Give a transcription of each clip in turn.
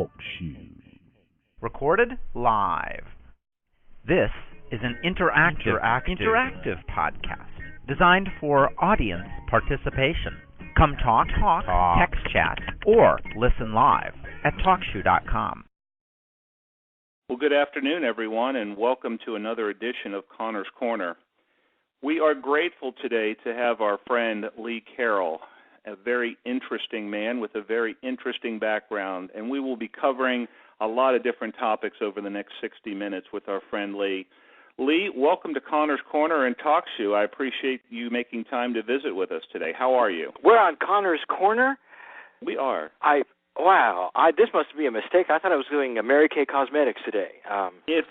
Talk show. Recorded live. This is an interactive podcast designed for audience participation. Come talk, text chat, or listen live at TalkShoe.com. Well, good afternoon, everyone, and welcome to another edition of Connor's Corner. We are grateful today to have our friend Lee Carroll, a very interesting man with a very interesting background, and we will be covering a lot of different topics over the next 60 minutes with our friend Lee. Lee, welcome to Connor's Corner and Talk Show. I appreciate you making time to visit with us today. How are you? We're on Connor's Corner? We are. This must be a mistake. I thought I was doing Mary Kay Cosmetics today. It's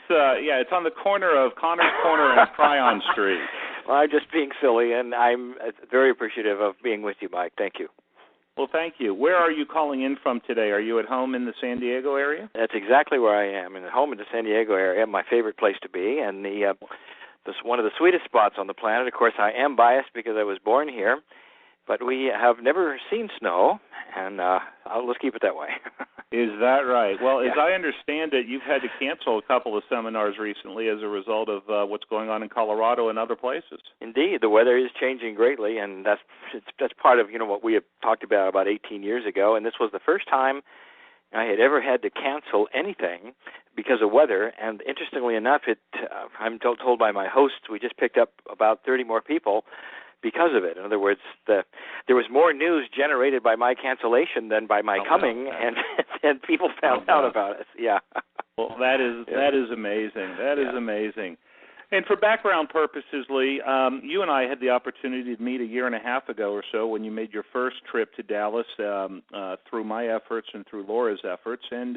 on the corner of Connor's Corner and Kryon Street. Well, I'm just being silly, and I'm very appreciative of being with you, Mike. Thank you. Well, thank you. Where are you calling in from today? Are you at home in the San Diego area? That's exactly where I am, at home in the San Diego area, my favorite place to be, and this one of the sweetest spots on the planet. Of course, I am biased because I was born here, but we have never seen snow, and let's keep it that way. Is that right? Well, as I understand it, you've had to cancel a couple of seminars recently as a result of what's going on in Colorado and other places. Indeed, the weather is changing greatly, and that's part of what we had talked about 18 years ago. And this was the first time I had ever had to cancel anything because of weather. And interestingly enough, I'm told by my hosts, we just picked up about 30 more people because of it. In other words, there was more news generated by my cancellation than by my coming, and people found out about it. Yeah. Well, that is amazing. That is amazing. And for background purposes, Lee, you and I had the opportunity to meet a year and a half ago or so when you made your first trip to Dallas through my efforts and through Laura's efforts. And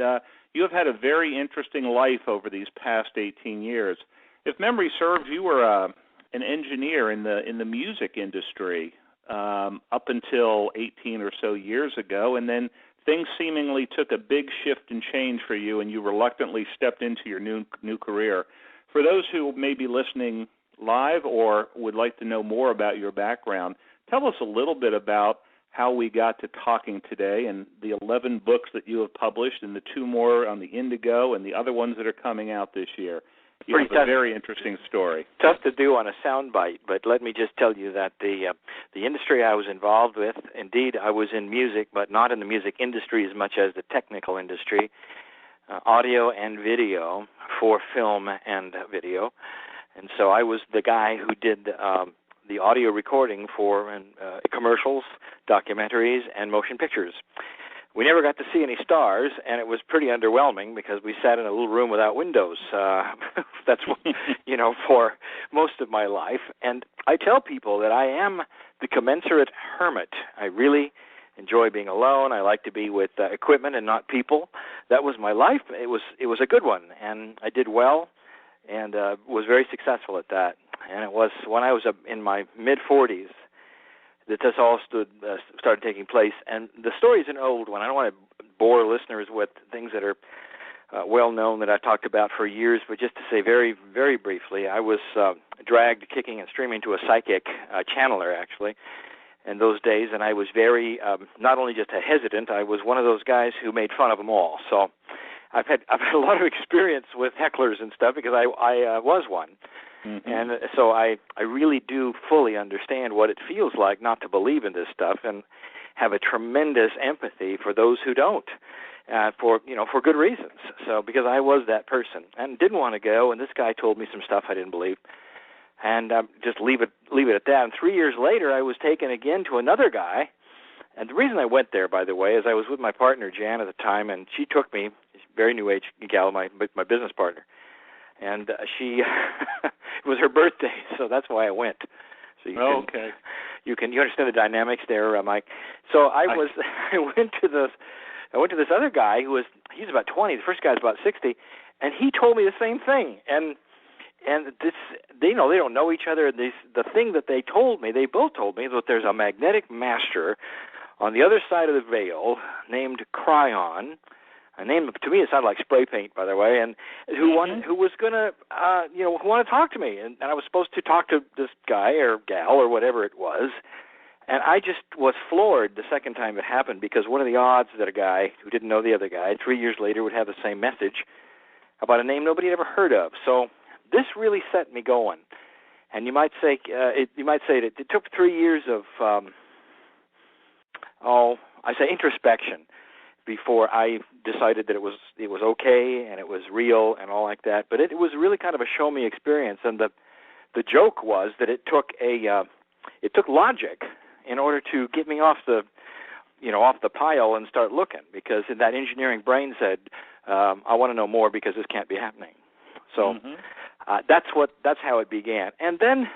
you have had a very interesting life over these past 18 years. If memory serves, you were an engineer in the music industry up until 18 or so years ago, and then things seemingly took a big shift and change for you, and you reluctantly stepped into your new career. For those who may be listening live or would like to know more about your background, tell us a little bit about how we got to talking today and the 11 books that you have published and the 2 more on the Indigo and the other ones that are coming out this year. You have a very interesting story. Tough to do on a soundbite, but let me just tell you that the industry I was involved with, indeed, I was in music, but not in the music industry as much as the technical industry, audio and video for film and video. And so I was the guy who did the audio recording for commercials, documentaries, and motion pictures. We never got to see any stars, and it was pretty underwhelming because we sat in a little room without windows. That's for most of my life. And I tell people that I am the commensurate hermit. I really enjoy being alone. I like to be with equipment and not people. That was my life. It was a good one, and I did well and was very successful at that. And it was when I was in my mid-40s that this all started taking place. And the story is an old one. I don't want to bore listeners with things that are well-known that I've talked about for years, but just to say very, very briefly, I was dragged kicking and screaming to a psychic channeler, actually, in those days, and I was very, not only just a hesitant, I was one of those guys who made fun of them all. So I've had a lot of experience with hecklers and stuff because I was one. Mm-hmm. And so I really do fully understand what it feels like not to believe in this stuff and have a tremendous empathy for those who don't, for good reasons. So because I was that person and didn't want to go, and this guy told me some stuff I didn't believe, and just leave it at that. And 3 years later, I was taken again to another guy. And the reason I went there, by the way, is I was with my partner Jan at the time, and she took me, very new age gal, my business partner. And she, it was her birthday, so that's why I went. So you understand the dynamics there, Mike. So I went to this other guy he's about 20. The first guy's about 60, and he told me the same thing. And this, they don't know each other. The thing that they both told me, that there's a magnetic master on the other side of the veil named Kryon. A name, to me, it sounded like spray paint, by the way, and who was going to, want to talk to me. And I was supposed to talk to this guy or gal or whatever it was, And I just was floored the second time it happened, because what are the odds that a guy who didn't know the other guy 3 years later would have the same message about a name nobody had ever heard of? So this really set me going. And you might say that it took 3 years of introspection before I decided that it was okay and it was real and all like that. But it was really kind of a show me experience. And the joke was that it took logic in order to get me off the pile and start looking, because that engineering brain said, I want to know more because this can't be happening. So that's how it began. And then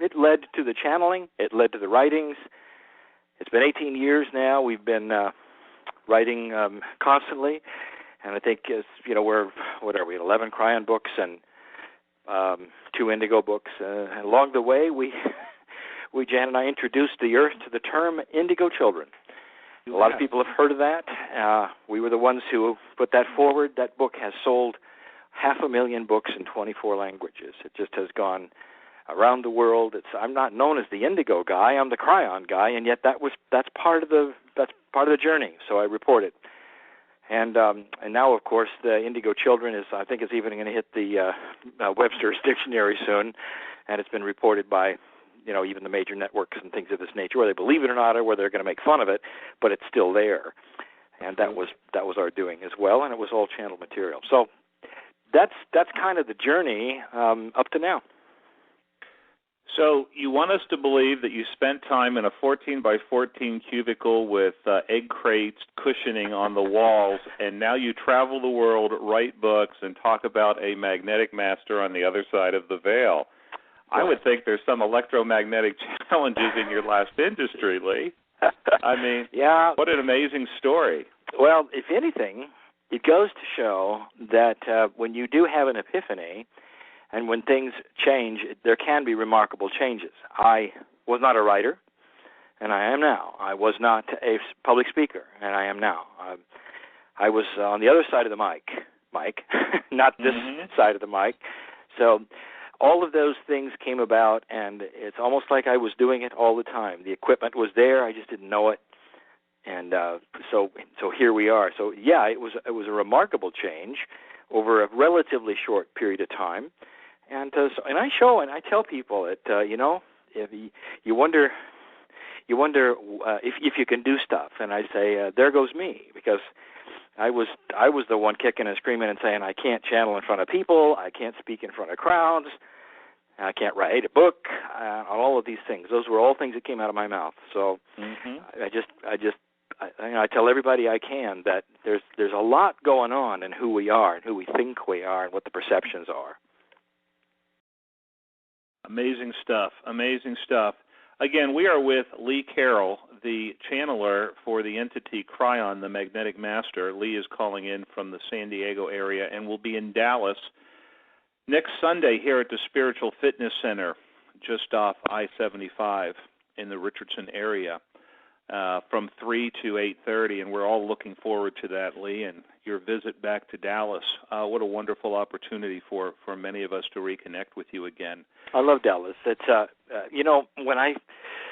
it led to the channeling. It led to the writings. It's been 18 years now. We've been writing constantly, and I think we're 11 Kryon books and 2 Indigo books. And along the way, Jan and I introduced the Earth to the term indigo children. A lot of people have heard of that. We were the ones who put that forward. That book has sold 500,000 books in 24 languages. It just has gone around the world. I'm not known as the indigo guy. I'm the Kryon guy, and yet that's part of the journey. So I report it. And now, of course, the indigo children I think is even going to hit the Webster's dictionary soon, and it's been reported by even the major networks and things of this nature, whether they believe it or not, or whether they're going to make fun of it, but it's still there. And that was our doing as well, and it was all channel material. So that's kind of the journey up to now. So you want us to believe that you spent time in a 14 by 14 cubicle with egg crates cushioning on the walls, and now you travel the world, write books, and talk about a magnetic master on the other side of the veil. I would think there's some electromagnetic challenges in your last industry, Lee. I mean, yeah. What an amazing story. Well, if anything, it goes to show that when you do have an epiphany and when things change, there can be remarkable changes. I was not a writer, and I am now. I was not a public speaker, and I am now. I was on the other side of the mic, not this side of the mic. So all of those things came about, and it's almost like I was doing it all the time. The equipment was there, I just didn't know it, and so here we are. So yeah, it was a remarkable change over a relatively short period of time, and I show and I tell people that if you wonder if you can do stuff, and I say there goes me, because I was the one kicking and screaming and saying I can't channel in front of people, I can't speak in front of crowds, I can't write a book, all of these things. Those were all things that came out of my mouth. So I tell everybody I can that there's a lot going on in who we are and who we think we are and what the perceptions are. Amazing stuff. Amazing stuff. Again, we are with Lee Carroll, the channeler for the entity Kryon, the Magnetic Master. Lee is calling in from the San Diego area and will be in Dallas next Sunday here at the Spiritual Fitness Center, just off I-75 in the Richardson area, from 3 to 8:30, and we're all looking forward to that, Lee, and your visit back to Dallas. What a wonderful opportunity for many of us to reconnect with you again. I love Dallas. It's when I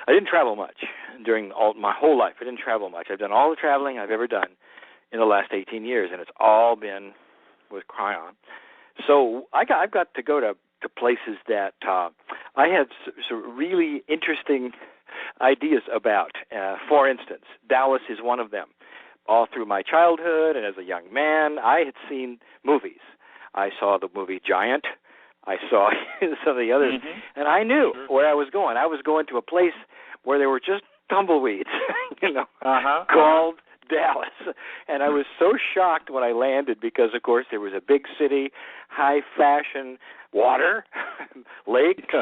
didn't travel much during my whole life. I didn't travel much. I've done all the traveling I've ever done in the last 18 years, and it's all been with Kryon. So I've got to go to places that I have some really interesting ideas about. For instance, Dallas is one of them. All through my childhood and as a young man, I had seen movies. I saw the movie Giant. I saw some of the others, and I knew where I was going. I was going to a place where there were just tumbleweeds, called Dallas. And I was so shocked when I landed because, of course, there was a big city, high fashion, water, lake,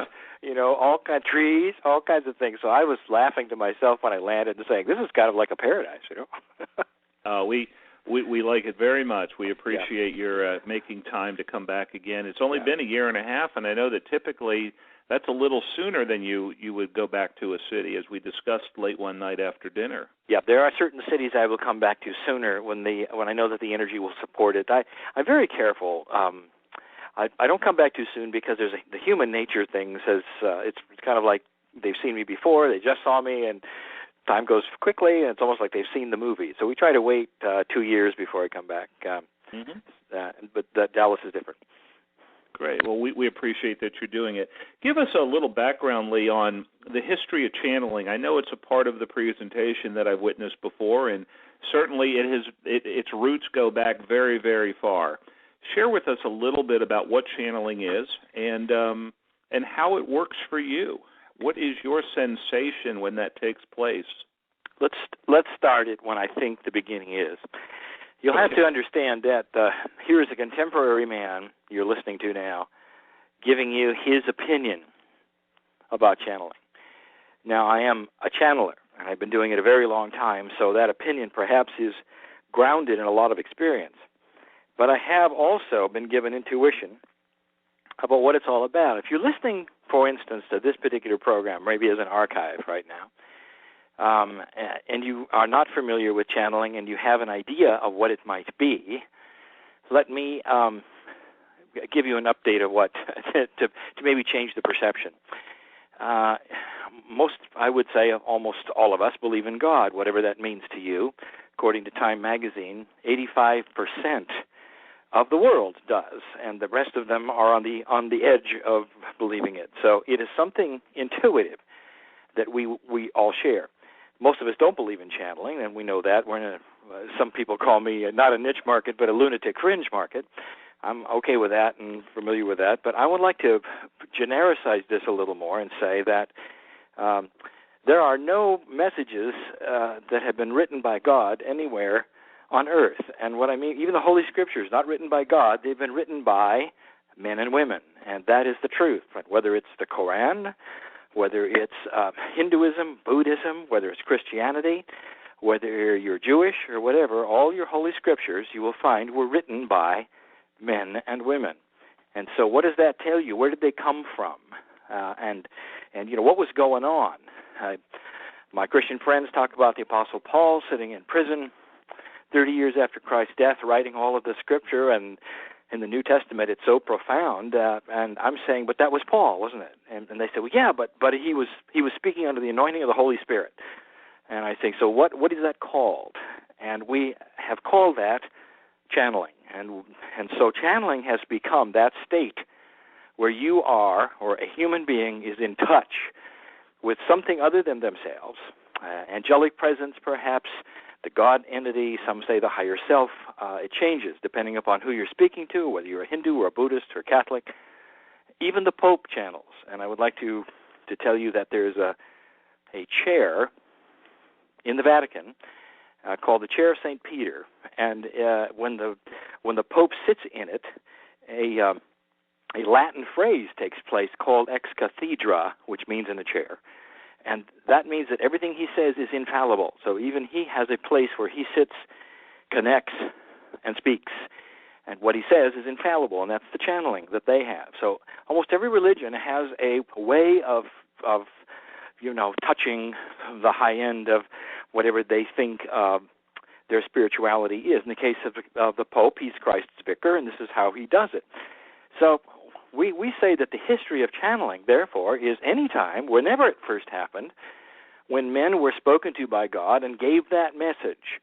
all kinds of trees, all kinds of things. So I was laughing to myself when I landed and saying, this is kind of like a paradise, We like it very much. We appreciate your making time to come back again. It's only been a year and a half, and I know that typically that's a little sooner than you would go back to a city, as we discussed late one night after dinner. Yeah, there are certain cities I will come back to sooner when I know that the energy will support it. I'm very careful. I don't come back too soon because there's the human nature thing says it's kind of like they've seen me before, they just saw me, and time goes quickly, and it's almost like they've seen the movie. So we try to wait 2 years before I come back. But Dallas is different. Great. Well, we appreciate that you're doing it. Give us a little background, Lee, on the history of channeling. I know it's a part of the presentation that I've witnessed before, and certainly its roots go back very, very far. Share with us a little bit about what channeling is and how it works for you. What is your sensation when that takes place? Let's start it when I think the beginning is. You'll have to understand that here is a contemporary man you're listening to now giving you his opinion about channeling. Now, I am a channeler, and I've been doing it a very long time, so that opinion perhaps is grounded in a lot of experience. But I have also been given intuition about what it's all about. If you're listening, for instance, to this particular program, maybe as an archive right now, and you are not familiar with channeling and you have an idea of what it might be, let me give you an update of what to maybe change the perception. I would say almost all of us believe in God, whatever that means to you. According to Time magazine, 85% of the world does, and the rest of them are on the edge of believing it. So it is something intuitive that we all share. Most of us don't believe in channeling, and we know that. We're in some people call me not a niche market, but a lunatic fringe market. I'm okay with that and familiar with that, but I would like to genericize this a little more and say that there are no messages that have been written by God anywhere on earth. And what I mean, even the Holy Scriptures, not written by God, they've been written by men and women, and that is the truth. Whether it's the Quran, whether it's Hinduism, Buddhism, whether it's Christianity, whether you're Jewish or whatever, all your Holy Scriptures you will find were written by men and women. And so what does that tell you? Where did they come from? And you know, what was going on? My Christian friends talk about the Apostle Paul sitting in prison 30 years after Christ's death, writing all of the Scripture, and in the New Testament it's so profound. And I'm saying, but that was Paul, wasn't it? And they said, well, yeah, but he was speaking under the anointing of the Holy Spirit. And I think, so what is that called? And we have called that channeling. And so channeling has become that state where you are, or a human being is in touch with something other than themselves, angelic presence perhaps, the God entity, some say the higher self. It changes depending upon who you're speaking to, whether you're a Hindu or a Buddhist or Catholic. Even the Pope channels. And I would like to tell you that there's a chair in the Vatican called the Chair of St. Peter. And when the Pope sits in it, a Latin phrase takes place called ex cathedra, which means in a chair. And that means that everything he says is infallible. So even he has a place where he sits, connects, and speaks. And what he says is infallible, and that's the channeling that they have. So almost every religion has a way of touching the high end of whatever they think their spirituality is. In the case of the Pope, he's Christ's vicar, and this is how he does it. So we say that the history of channeling, therefore, is any time, whenever it first happened, when men were spoken to by God and gave that message.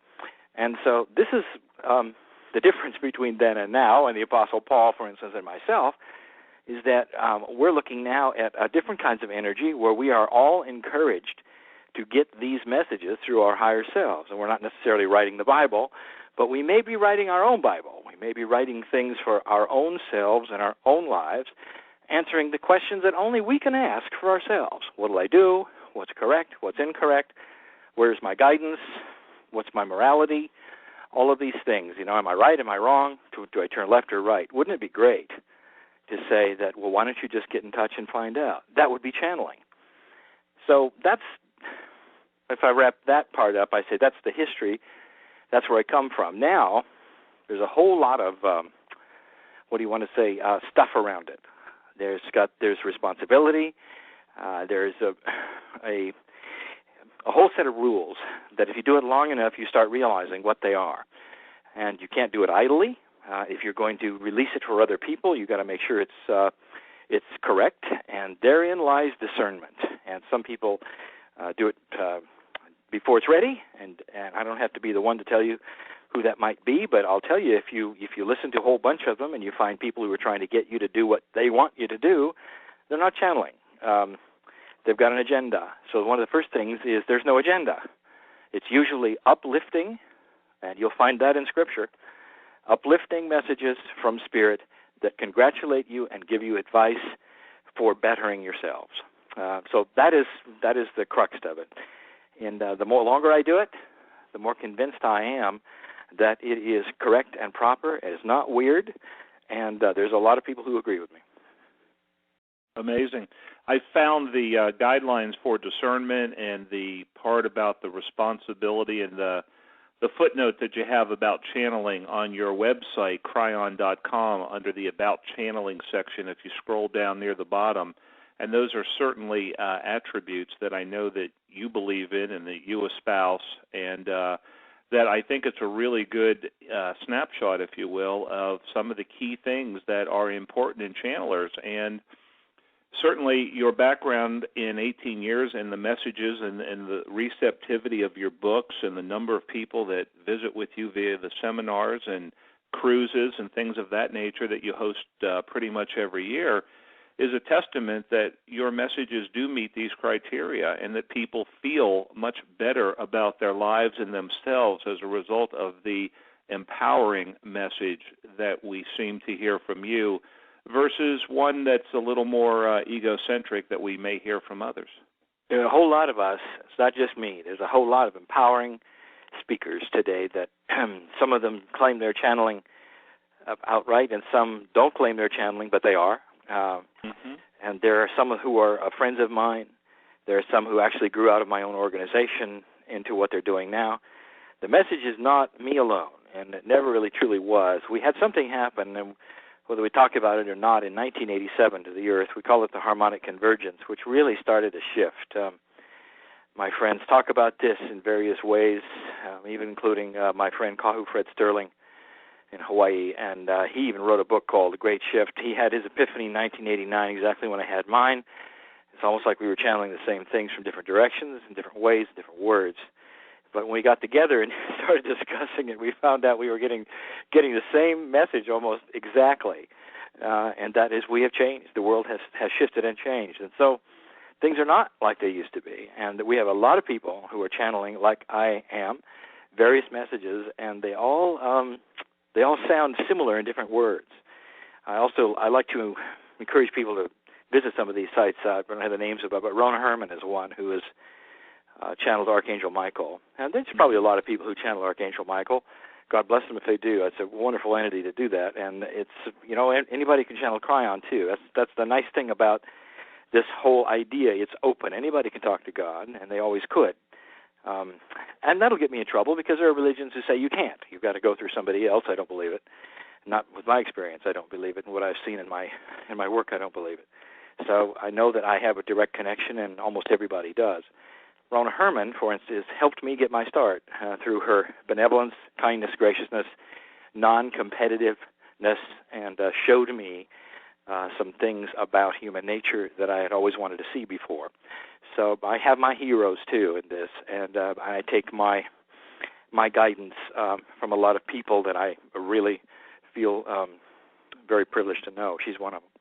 And so this is the difference between then and now, and the Apostle Paul, for instance, and myself, is that we're looking now at different kinds of energy where we are all encouraged to get these messages through our higher selves. And we're not necessarily writing the Bible, but we may be writing our own Bible. We may be writing things for our own selves and our own lives, answering the questions that only we can ask for ourselves. What will I do? What's correct? What's incorrect? Where's my guidance? What's my morality? All of these things. Am I right? Am I wrong? Do I turn left or right? Wouldn't it be great to say that, well, why don't you just get in touch and find out? That would be channeling. So that's, if I wrap that part up, I say that's the history. That's where I come from. Now, there's a whole lot of, stuff around it. There's responsibility. There's a whole set of rules that if you do it long enough, you start realizing what they are. And you can't do it idly. If you're going to release it for other people, you've got to make sure it's it's correct, and therein lies discernment. And some people do it before it's ready, and I don't have to be the one to tell you who that might be, but I'll tell you, if you listen to a whole bunch of them and you find people who are trying to get you to do what they want you to do, they're not channeling. They've got an agenda. So one of the first things is there's no agenda. It's usually uplifting, and you'll find that in Scripture, uplifting messages from Spirit that congratulate you and give you advice for bettering yourselves. So that is the crux of it. And the more longer I do it, the more convinced I am that it is correct and proper. It is not weird, and there's a lot of people who agree with me. Amazing. I found the guidelines for discernment and the part about the responsibility and the footnote that you have about channeling on your website, Kryon.com, under the About Channeling section if you scroll down near the bottom. And those are certainly attributes that I know that you believe in and that you espouse, and that I think it's a really good snapshot, if you will, of some of the key things that are important in channelers. And certainly your background in 18 years and the messages and the receptivity of your books and the number of people that visit with you via the seminars and cruises and things of that nature that you host pretty much every year is a testament that your messages do meet these criteria and that people feel much better about their lives and themselves as a result of the empowering message that we seem to hear from you versus one that's a little more egocentric that we may hear from others. There are a whole lot of us, it's not just me, there's a whole lot of empowering speakers today that some of them claim they're channeling outright and some don't claim they're channeling, but they are. And there are some who are friends of mine. There are some who actually grew out of my own organization into what they're doing now. The message is not me alone, and it never really truly was. We had something happen, and whether we talk about it or not, in 1987 to the Earth, we call it the harmonic convergence, which really started a shift. My friends talk about this in various ways, even including my friend Kahu Fred Sterling in Hawaii, and he even wrote a book called The Great Shift. He had his epiphany in 1989, exactly when I had mine. It's almost like we were channeling the same things from different directions, in different ways, different words. But when we got together and started discussing it, we found out we were getting the same message almost exactly, and that is we have changed. The world has shifted and changed, and so things are not like they used to be. And we have a lot of people who are channeling, like I am, various messages, and they all sound similar in different words. I like to encourage people to visit some of these sites. I don't have the names of it, but Rona Herman is one who has channeled Archangel Michael. And there's probably a lot of people who channel Archangel Michael. God bless them if they do. It's a wonderful entity to do that. And it's, anybody can channel Kryon too. That's the nice thing about this whole idea. It's open. Anybody can talk to God, and they always could. And that'll get me in trouble because there are religions who say you can't. You've got to go through somebody else. I don't believe it. Not with my experience, I don't believe it. And what I've seen in my work, I don't believe it. So I know that I have a direct connection, and almost everybody does. Rona Herman, for instance, helped me get my start through her benevolence, kindness, graciousness, non-competitiveness, and showed me some things about human nature that I had always wanted to see before. So I have my heroes, too, in this, and I take my guidance from a lot of people that I really feel very privileged to know. She's one of them.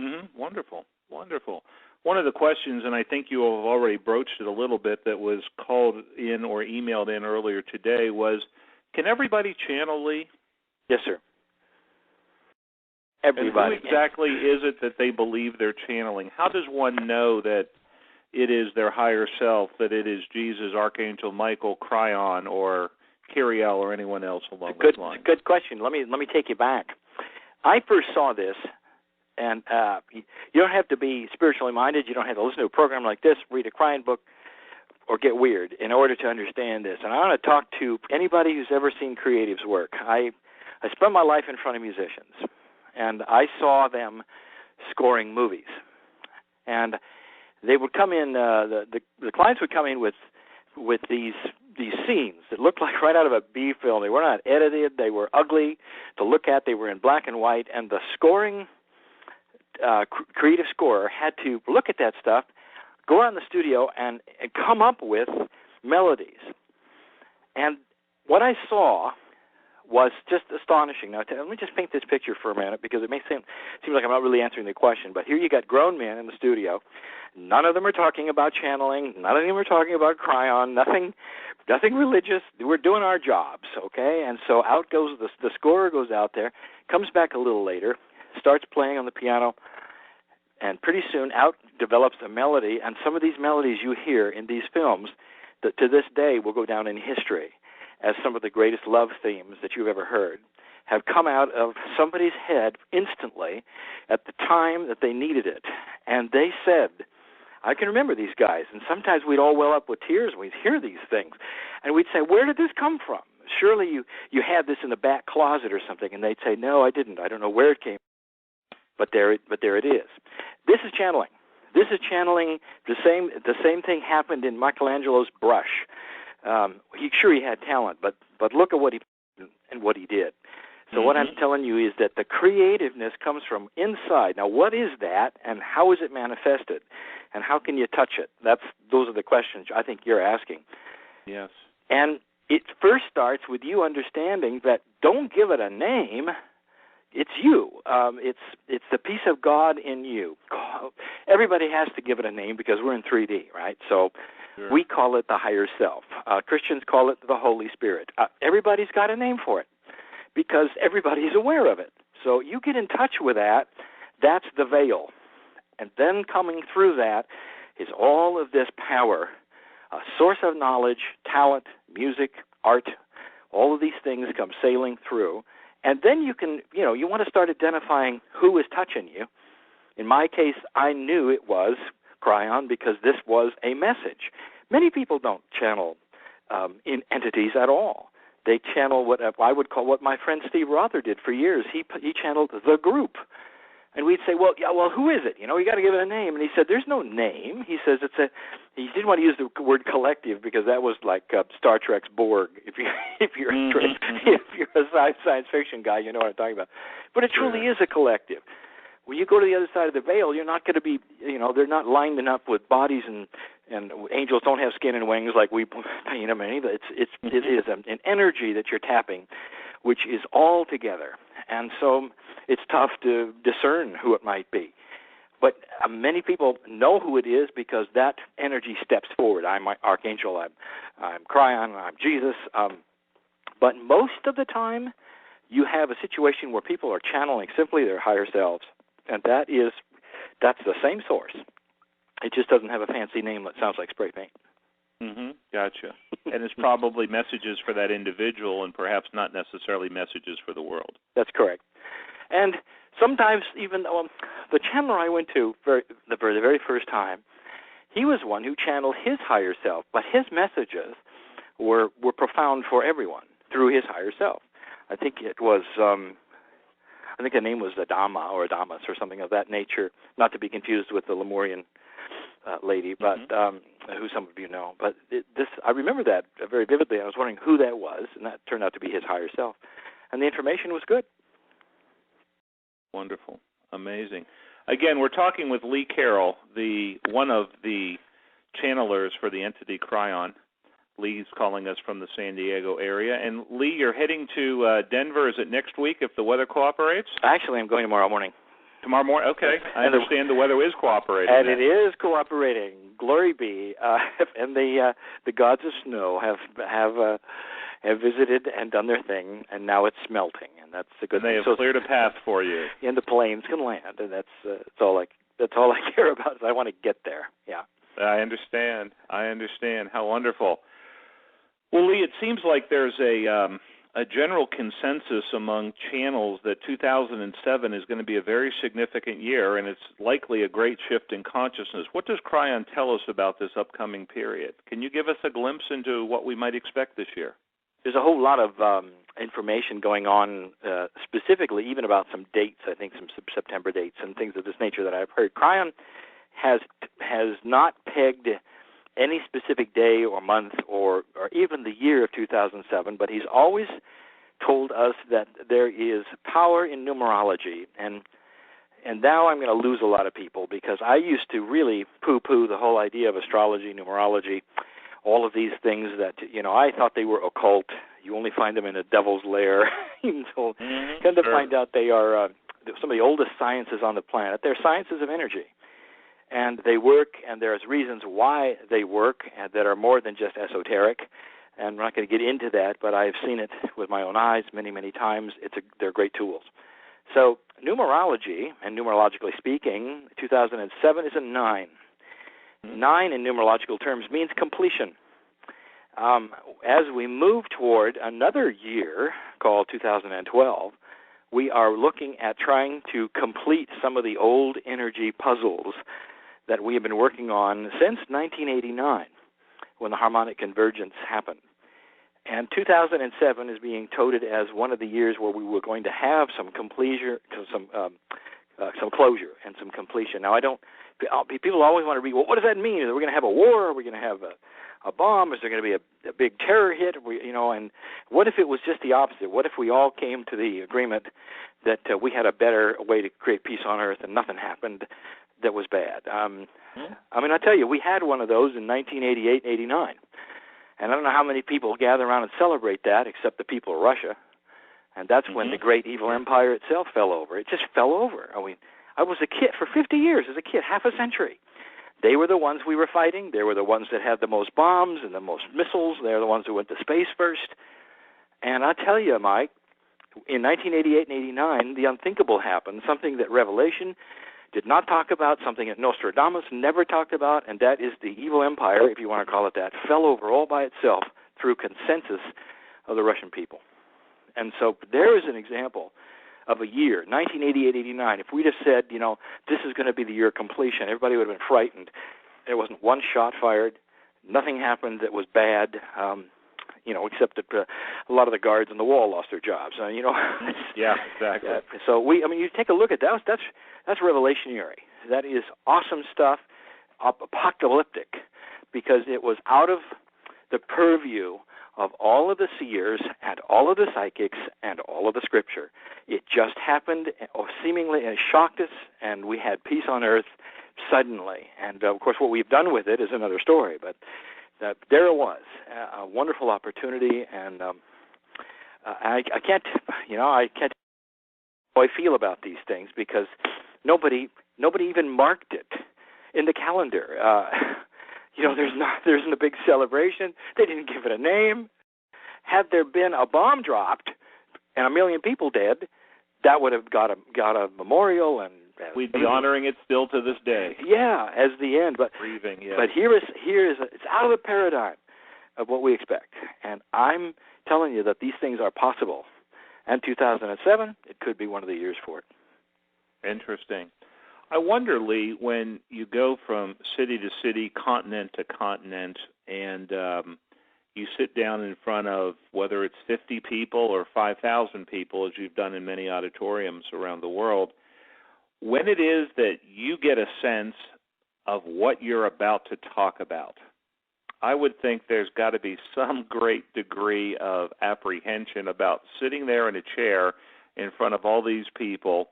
Mm-hmm. Wonderful, wonderful. One of the questions, and I think you have already broached it a little bit, that was called in or emailed in earlier today was, can everybody channel, Lee? Yes, sir. Everybody. And who exactly is it that they believe they're channeling? How does one know that it is their higher self, that it is Jesus, Archangel Michael, Kryon, or Carroll, or anyone else along those lines? Good question. Let me take you back. I first saw this, and you don't have to be spiritually minded. You don't have to listen to a program like this, read a Kryon book, or get weird in order to understand this. And I want to talk to anybody who's ever seen creatives work. I spent my life in front of musicians, and I saw them scoring movies. And they would come in, the clients would come in with these scenes that looked like right out of a B film. They were not edited. They were ugly to look at. They were in black and white. And the scoring creative scorer had to look at that stuff, go out in the studio, and come up with melodies. And what I saw was just astonishing. Now, let me just paint this picture for a minute, because it may seem like I'm not really answering the question. But here you got grown men in the studio. None of them are talking about channeling. None of them are talking about Kryon. Nothing religious. We're doing our jobs, okay? And so out goes the scorer goes out there, comes back a little later, starts playing on the piano, and pretty soon out develops a melody. And some of these melodies you hear in these films that to this day will go down in history as some of the greatest love themes that you've ever heard, have come out of somebody's head instantly at the time that they needed it. And they said, I can remember these guys, and sometimes we'd all well up with tears when we'd hear these things. And we'd say, where did this come from? Surely you had this in the back closet or something. And they'd say, no, I didn't. I don't know where it came from. But there it is. This is channeling. This is channeling. The same thing happened in Michelangelo's brush. He had talent, but look at what he did. So what I'm telling you is that the creativeness comes from inside. Now, what is that, and how is it manifested, and how can you touch it? Those are the questions I think you're asking. Yes. And it first starts with you understanding that don't give it a name. It's you. It's the piece of God in you. Everybody has to give it a name because we're in 3D, right? So sure. We call it the higher self. Christians call it the Holy Spirit. Everybody's got a name for it because everybody's aware of it. So you get in touch with that. That's the veil. And then coming through that is all of this power, a source of knowledge, talent, music, art, all of these things come sailing through. And then you can, you want to start identifying who is touching you. In my case, I knew it was Kryon because this was a message. Many people don't channel in entities at all. They channel what I would call what my friend Steve Rother did for years. He channeled the group. And we'd say, well, who is it? You got to give it a name. And he said, there's no name. He says he didn't want to use the word collective because that was like Star Trek's Borg. If you're a science fiction guy, you know what I'm talking about. But it truly is a collective. When you go to the other side of the veil, you're not going to be, they're not lined up with bodies and angels don't have skin and wings like we paint them. It is an energy that you're tapping, which is all together. And so it's tough to discern who it might be. But many people know who it is because that energy steps forward. I'm my Archangel, I'm Kryon, I'm Jesus. But most of the time, you have a situation where people are channeling simply their higher selves. And that's the same source. It just doesn't have a fancy name that sounds like spray paint. Gotcha. And it's probably messages for that individual and perhaps not necessarily messages for the world. That's correct. And sometimes even the channeler I went to for the very first time, he was one who channeled his higher self, but his messages were profound for everyone through his higher self. I think it was, I think the name was Adama or Adamus or something of that nature, not to be confused with the Lemurian lady, but who some of you know. But I remember that very vividly. I was wondering who that was, and that turned out to be his higher self. And the information was good. Wonderful. Amazing. Again, we're talking with Lee Carroll, one of the channelers for the entity Kryon. Lee's calling us from the San Diego area. And Lee, you're heading to Denver. Is it next week if the weather cooperates? Actually, I'm going tomorrow morning. Tomorrow morning? Okay. I understand the weather is cooperating. And it is cooperating. Glory be. And the gods of snow have visited and done their thing, and now it's smelting, and that's a good thing. They have cleared a path for you. And the planes can land, and that's all I care about. Is I want to get there. Yeah. I understand. How wonderful. Well, Lee, it seems like there's a general consensus among channels that 2007 is going to be a very significant year, and it's likely a great shift in consciousness. What does Kryon tell us about this upcoming period? Can you give us a glimpse into what we might expect this year? There's a whole lot of information going on, specifically even about some dates, I think some September dates and things of this nature that I've heard. Kryon has not pegged any specific day or month or even the year of 2007, but he's always told us that there is power in numerology. And and now I'm going to lose a lot of people because I used to really poo-poo the whole idea of astrology, numerology, all of these things that, I thought they were occult. You only find them in a devil's lair. So come to find out they are some of the oldest sciences on the planet. They're sciences of energy. And they work, and there's reasons why they work that are more than just esoteric. And I'm not going to get into that, but I've seen it with my own eyes many, many times. They're great tools. So numerology, and numerologically speaking, 2007 is a 9. 9 in numerological terms means completion. As we move toward another year called 2012, we are looking at trying to complete some of the old energy puzzles that we have been working on since 1989, when the harmonic convergence happened. And 2007 is being touted as one of the years where we were going to have some closure and some completion. Now, people always want to read, well, what does that mean? Are we going to have a war? Are we going to have a bomb? Is there going to be a big terror hit? And what if it was just the opposite? What if we all came to the agreement that we had a better way to create peace on Earth and nothing happened that was bad? I tell you, we had one of those in 1988, 89. And I don't know how many people gather around and celebrate that except the people of Russia. And that's when the great evil empire itself fell over. It just fell over. I was a kid for 50 years as a kid, half a century. They were the ones we were fighting. They were the ones that had the most bombs and the most missiles. They're the ones who went to space first. And I tell you, Mike, in 1988 and 89, the unthinkable happened, something that Revelation did not talk about, something that Nostradamus never talked about, and that is the evil empire, if you want to call it that, fell over all by itself through consensus of the Russian people. And so there is an example of a year, 1988-89. If we'd have said, this is going to be the year of completion, everybody would have been frightened. There wasn't one shot fired. Nothing happened that was bad, except that a lot of the guards on the wall lost their jobs. Yeah, exactly. So you take a look at that. That's revelationary. That is awesome stuff, apocalyptic, because it was out of the purview of all of the seers and all of the psychics and all of the scripture. It just happened, seemingly, and it shocked us, and we had peace on earth suddenly. And, of course, what we've done with it is another story, but there it was, a wonderful opportunity, and I can't how I feel about these things because nobody even marked it in the calendar. There isn't a big celebration. They didn't give it a name. Had there been a bomb dropped and 1 million people dead, that would have got a memorial, and we'd be honoring it still to this day. Yeah, as the end. But grieving. Yeah. But here is it's out of the paradigm of what we expect, and I'm telling you that these things are possible. And 2007, it could be one of the years for it. Interesting. I wonder, Lee, when you go from city to city, continent to continent, and you sit down in front of whether it's 50 people or 5,000 people, as you've done in many auditoriums around the world, when it is that you get a sense of what you're about to talk about, I would think there's got to be some great degree of apprehension about sitting there in a chair in front of all these people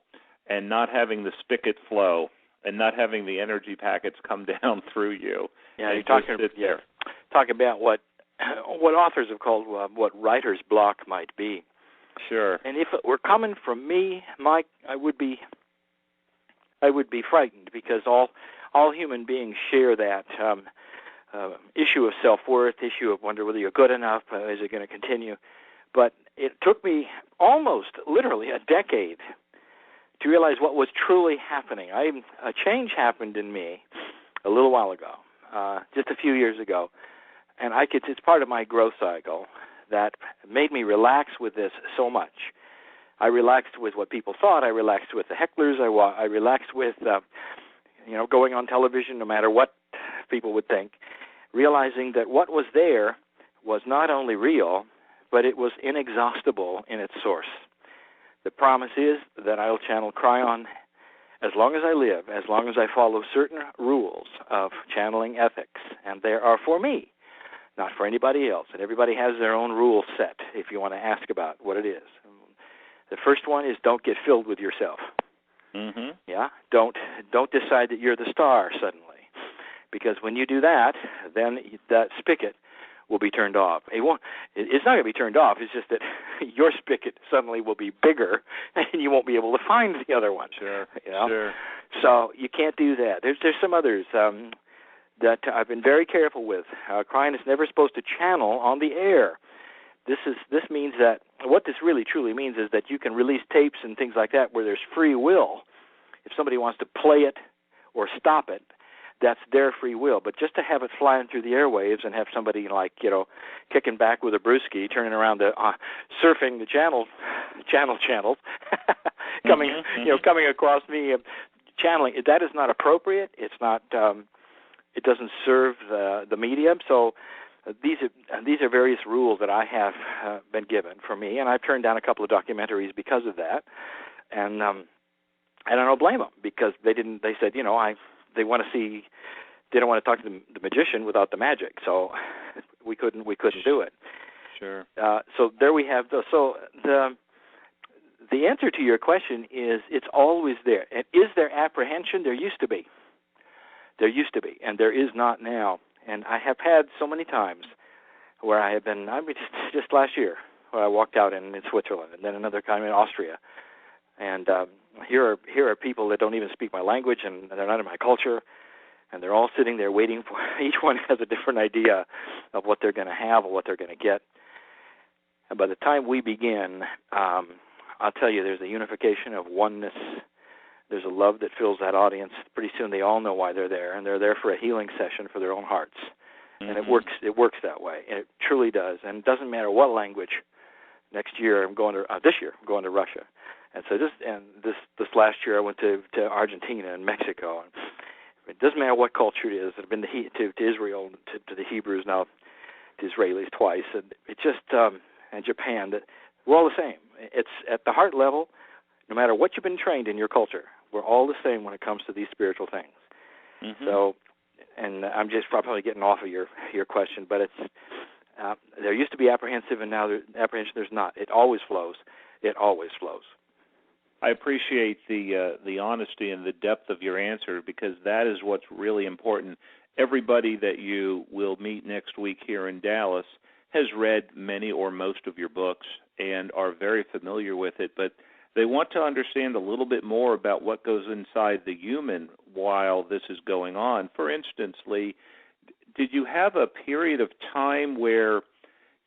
and not having the spigot flow and not having the energy packets come down through you. Yeah, you're talking about what authors have called what writer's block might be. Sure. And if it were coming from me, Mike, I would be frightened because all human beings share that issue of self-worth, issue of wonder whether you're good enough, is it going to continue? But it took me almost literally a decade to realize what was truly happening. A change happened in me a little while ago, just a few years ago, and it's part of my growth cycle that made me relax with this so much. I relaxed with what people thought. I relaxed with the hecklers. I relaxed with going on television no matter what people would think, realizing that what was there was not only real, but it was inexhaustible in its source. The promise is that I'll channel Kryon as long as I live, as long as I follow certain rules of channeling ethics, and they are for me, not for anybody else. And everybody has their own rule set if you want to ask about what it is. The first one is don't get filled with yourself. Mm-hmm. Yeah, don't decide that you're the star suddenly, because when you do that, then that spigot will be turned off. It's not going to be turned off. It's just that your spigot suddenly will be bigger, and you won't be able to find the other one. Sure. You know? Sure. So you can't do that. There's some others that I've been very careful with. Kryon is never supposed to channel on the air. This means that what this really truly means is that you can release tapes and things like that where there's free will. If somebody wants to play it or stop it, that's their free will. But just to have it flying through the airwaves and have somebody kicking back with a brewski, turning around surfing the channels, coming coming across me, channeling, that is not appropriate. It's not. It doesn't serve the medium. So these are various rules that I have been given for me, and I've turned down a couple of documentaries because of that. And I don't blame them, because they said, they want to see, they don't want to talk to the magician without the magic. So we couldn't do it. Sure. So there we have the answer to your question is it's always there. And is there apprehension? There used to be. And there is not now. And I have had so many times where I have been, just last year, where I walked out in Switzerland, and then another time in Austria. And here are people that don't even speak my language, and they're not in my culture, and they're all sitting there waiting for, each one has a different idea of what they're going to have or what they're going to get. And by the time we begin, I'll tell you, there's a unification of oneness. There's a love that fills that audience. Pretty soon they all know why they're there, and they're there for a healing session for their own hearts. Mm-hmm. And it works that way, and it truly does. And it doesn't matter what language. Next year this year I'm going to Russia. And so this last year I went to Argentina and Mexico. And it doesn't matter what culture it is. I've been to Israel, to the Hebrews, now to Israelis twice, and it just and Japan. That we're all the same. It's at the heart level. No matter what you've been trained in your culture, we're all the same when it comes to these spiritual things. Mm-hmm. So, and I'm just probably getting off of your question, but it's there used to be apprehensive, and now there's not. It always flows. It always flows. I appreciate the honesty and the depth of your answer, because that is what's really important. Everybody that you will meet next week here in Dallas has read many or most of your books and are very familiar with it, but they want to understand a little bit more about what goes inside the human while this is going on. For instance, Lee, did you have a period of time where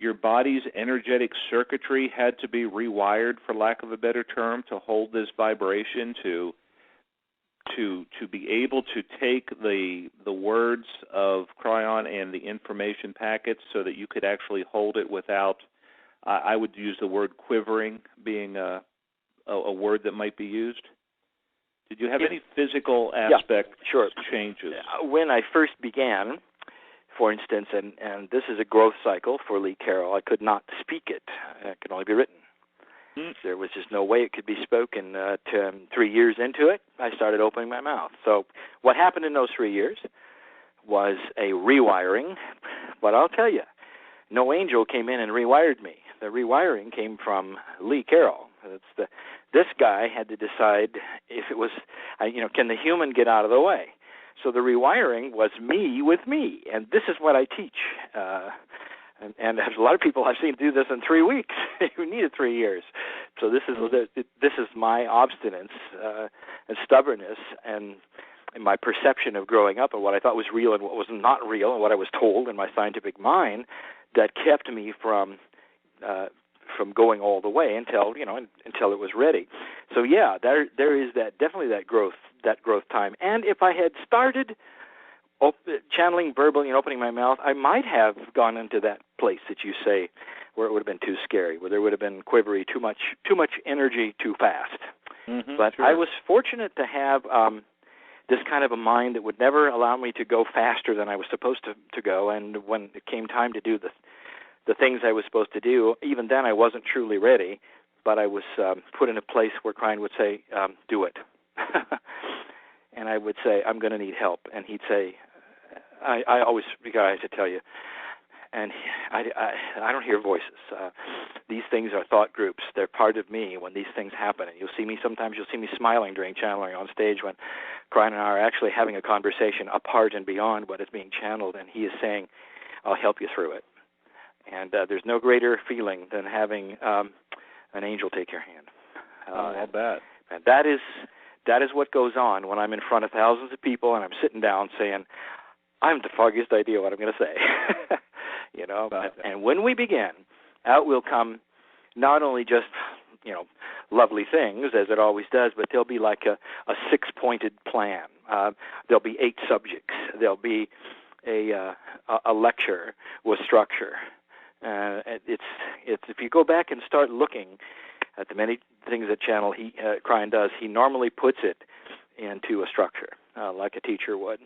your body's energetic circuitry had to be rewired, for lack of a better term, to hold this vibration, to be able to take the words of Kryon and the information packets so that you could actually hold it without, I would use the word quivering being a word that might be used? Did you have any physical aspect changes? When I first began, for instance, and this is a growth cycle for Lee Carroll, I could not speak it. It could only be written. There was just no way it could be spoken. 3 years into it, I started opening my mouth. So what happened in those 3 years was a rewiring, but I'll tell you, no angel came in and rewired me. The rewiring came from Lee Carroll. This guy had to decide if it was, can the human get out of the way? So the rewiring was me with me, and this is what I teach. And there's a lot of people I've seen do this in 3 weeks who needed 3 years. So this is my obstinance and stubbornness and my perception of growing up and what I thought was real and what was not real and what I was told in my scientific mind that kept me from going all the way until it was ready. So yeah, there is definitely that growth time. And if I had started channeling verbally and opening my mouth, I might have gone into that place that you say where it would have been too scary, where there would have been quivery, too much energy too fast. Mm-hmm, but sure. I was fortunate to have this kind of a mind that would never allow me to go faster than I was supposed to go. And when it came time to do the things I was supposed to do, even then I wasn't truly ready, but I was put in a place where Kryon would say, do it. And I would say, I'm going to need help. And he'd say, I always, I have to tell you, And I don't hear voices. These things are thought groups. They're part of me when these things happen. And sometimes you'll see me smiling during channeling on stage when Kryon and I are actually having a conversation apart and beyond what is being channeled, and he is saying, I'll help you through it. And there's no greater feeling than having an angel take your hand. I'll bet. And that is what goes on when I'm in front of thousands of people and I'm sitting down saying, I have the foggiest idea what I'm going to say. You know, and when we begin, out will come not only just, you know, lovely things, as it always does, but there'll be like a six-pointed plan. There'll be 8 subjects. There'll be a lecture with structure. It's if you go back and start looking at the many things that Kryon does, he normally puts it into a structure, like a teacher would.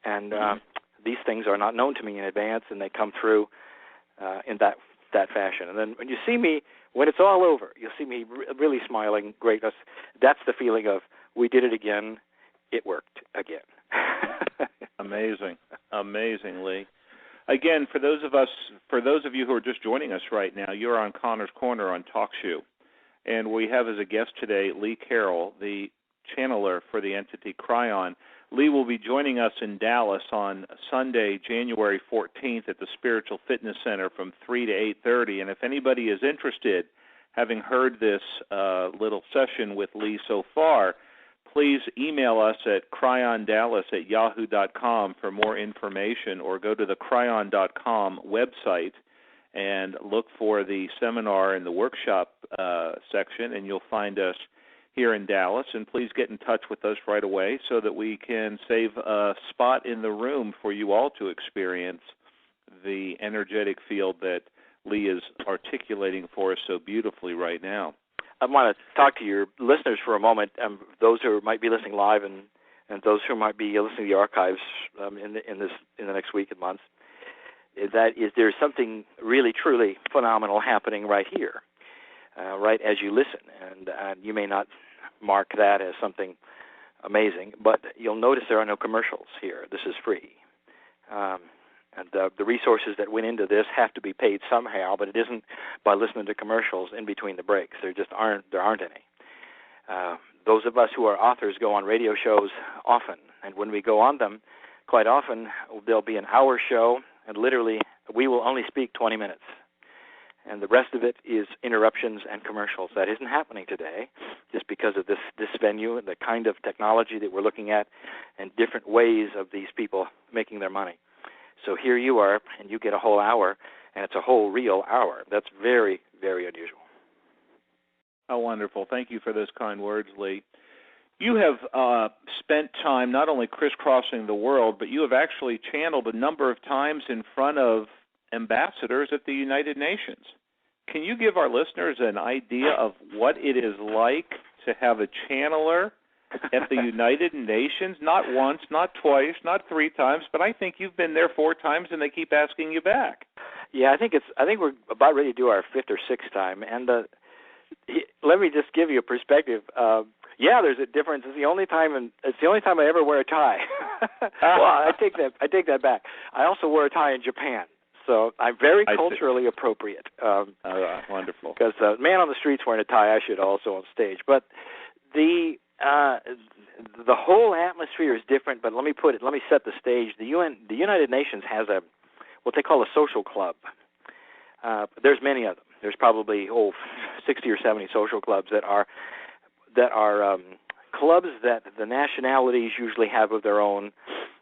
And these things are not known to me in advance, and they come through in that fashion. And then when you see me, when it's all over, you'll see me really smiling greatness. That's the feeling of, we did it again, it worked again. Amazing. Lee. Again, for those of you who are just joining us right now, you're on Connor's Corner on TalkShoe. And we have as a guest today Lee Carroll, the channeler for the entity Kryon. Lee will be joining us in Dallas on Sunday, January 14th at the Spiritual Fitness Center from 3 to 8:30. And if anybody is interested, having heard this little session with Lee so far, please email us at cryondallas@yahoo.com for more information, or go to the cryon.com website and look for the seminar and the workshop section, and you'll find us here in Dallas. And please get in touch with us right away so that we can save a spot in the room for you all to experience the energetic field that Lee is articulating for us so beautifully right now. I want to talk to your listeners for a moment, those who might be listening live and those who might be listening to the archives in the next week and months. There's something really, truly phenomenal happening right here, right as you listen. And you may not mark that as something amazing, but you'll notice there are no commercials here. This is free. And the resources that went into this have to be paid somehow, but it isn't by listening to commercials in between the breaks. There aren't any. Those of us who are authors go on radio shows often, and when we go on them, quite often there'll be an hour show, and literally we will only speak 20 minutes. And the rest of it is interruptions and commercials. That isn't happening today just because of this venue and the kind of technology that we're looking at and different ways of these people making their money. So here you are, and you get a whole hour, and it's a whole real hour. That's very, very unusual. Oh, wonderful. Thank you for those kind words, Lee. You have spent time not only crisscrossing the world, but you have actually channeled a number of times in front of ambassadors at the United Nations. Can you give our listeners an idea of what it is like to have a channeler at the United Nations? Not once, not twice, not 3 times, but I think you've been there 4 times, and they keep asking you back. Yeah, I think we're about ready to do our 5th or 6th time, and let me just give you a perspective. Yeah, there's a difference. It's the only time I ever wear a tie. Well, I take that back. I also wear a tie in Japan, so I'm very culturally appropriate. Wonderful. Because the man on the street's wearing a tie, I should also on stage. But the whole atmosphere is different. But let me set the stage. The United Nations has what they call a social club. There's many of them. There's probably 60 or 70 social clubs that are clubs that the nationalities usually have of their own.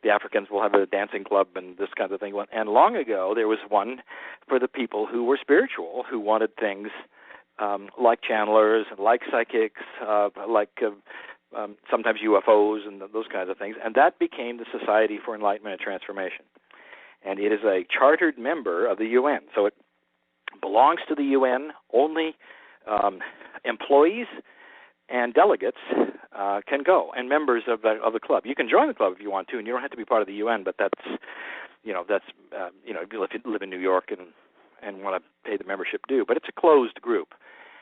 The Africans will have a dancing club and this kind of thing. And long ago, there was one for the people who were spiritual, who wanted things like channelers, like psychics, like sometimes UFOs and those kinds of things. And that became the Society for Enlightenment and Transformation. And it is a chartered member of the UN. So it belongs to the UN. Only employees and delegates can go, and members of the club. You can join the club if you want to, and you don't have to be part of the UN. But if you live in New York and want to pay the membership due. But it's a closed group,